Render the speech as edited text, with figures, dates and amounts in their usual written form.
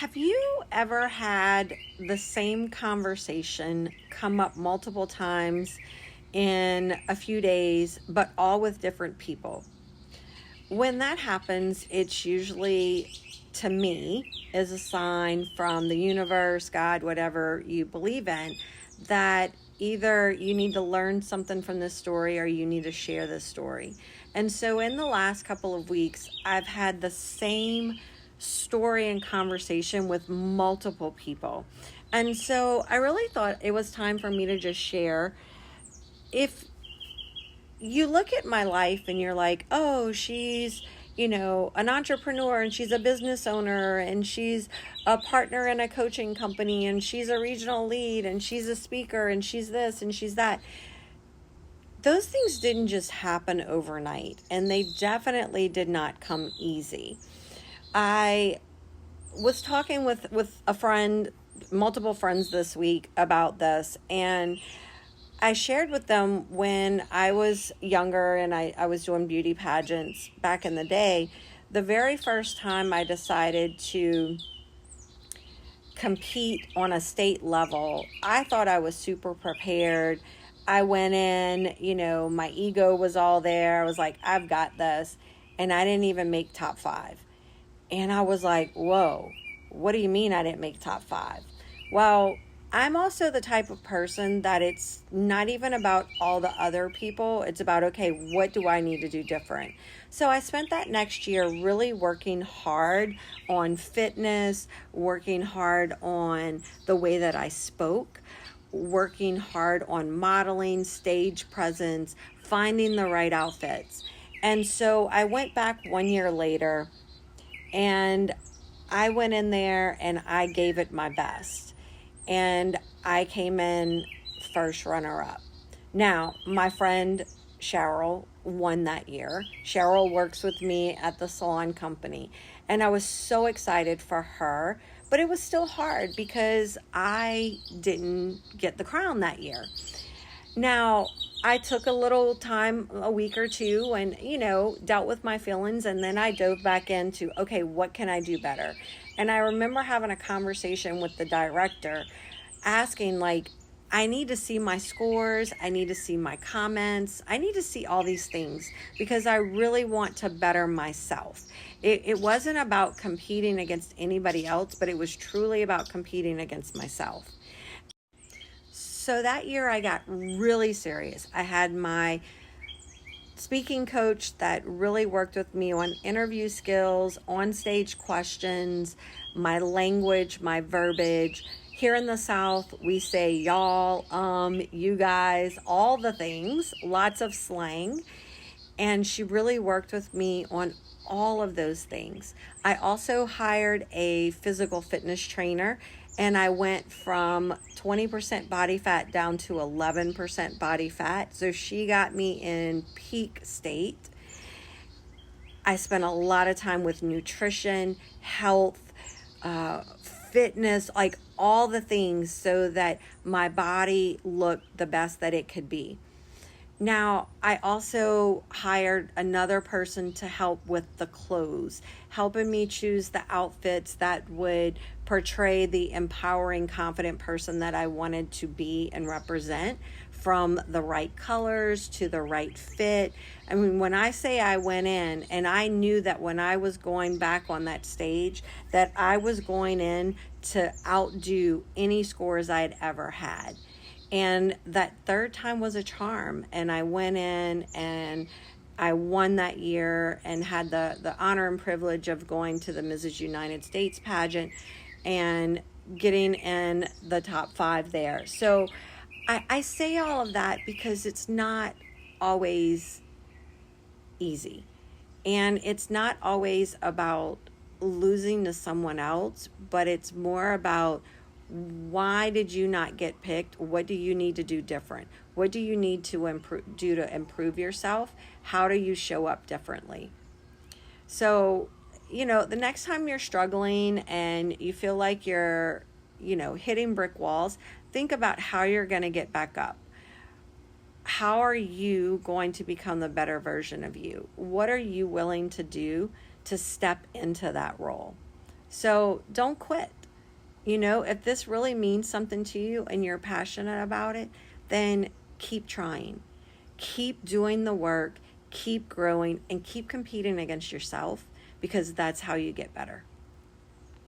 Have you ever had the same conversation come up multiple times in a few days, but all with different people? When that happens, it's usually, to me, is a sign from the universe, God, whatever you believe in, that either you need to learn something from this story or you need to share this story. And so in the last couple of weeks, I've had the same story and conversation with multiple people. And so I really thought it was time for me to just share. If you look at my life and you're like, oh, she's, an entrepreneur and she's a business owner and she's a partner in a coaching company and she's a regional lead and she's a speaker and she's this and she's that. Those things didn't just happen overnight, and they definitely did not come easy. I was talking with a friend, multiple friends this week about this, and I shared with them when I was younger and I was doing beauty pageants back in the day. The very first time I decided to compete on a state level, I thought I was super prepared. I went in, my ego was all there. I was like, I've got this. And I didn't even make top 5. And I was like, whoa, what do you mean I didn't make top 5? Well, I'm also the type of person that it's not even about all the other people. It's about, okay, what do I need to do different? So I spent that next year really working hard on fitness, working hard on the way that I spoke, working hard on modeling, stage presence, finding the right outfits. And so I went back 1 year later and I went in there and I gave it my best. And I came in first runner up. Now, my friend Cheryl won that year. Cheryl works with me at the salon company. And I was so excited for her. But it was still hard because I didn't get the crown that year. Now, I took a little time, a week or two, and, dealt with my feelings. And then I dove back into, okay, what can I do better? And I remember having a conversation with the director asking, like, I need to see my scores. I need to see my comments. I need to see all these things because I really want to better myself. It wasn't about competing against anybody else, but it was truly about competing against myself. So that year I got really serious. I had my speaking coach that really worked with me on interview skills, on stage questions, my language, my verbiage. Here in the South, we say y'all, you guys, all the things, lots of slang. And she really worked with me on all of those things. I also hired a physical fitness trainer, and I went from 20% body fat down to 11% body fat. So she got me in peak state. I spent a lot of time with nutrition, health, fitness, like all the things so that my body looked the best that it could be. Now, I also hired another person to help with the clothes, helping me choose the outfits that would portray the empowering, confident person that I wanted to be and represent, from the right colors to the right fit. I mean, when I say I went in and I knew that when I was going back on that stage, that I was going in to outdo any scores I had ever had. And that third time was a charm. And I went in and I won that year and had the honor and privilege of going to the Mrs. United States pageant and getting in the top 5 there. So I say all of that because it's not always easy. And it's not always about losing to someone else, but it's more about, why did you not get picked? What do you need to do different? What do you need to improve yourself? How do you show up differently? So, the next time you're struggling and you feel like you're, hitting brick walls, think about how you're going to get back up. How are you going to become the better version of you? What are you willing to do to step into that role? So don't quit. You know, if this really means something to you and you're passionate about it, then keep trying. Keep doing the work, keep growing, and keep competing against yourself, because that's how you get better.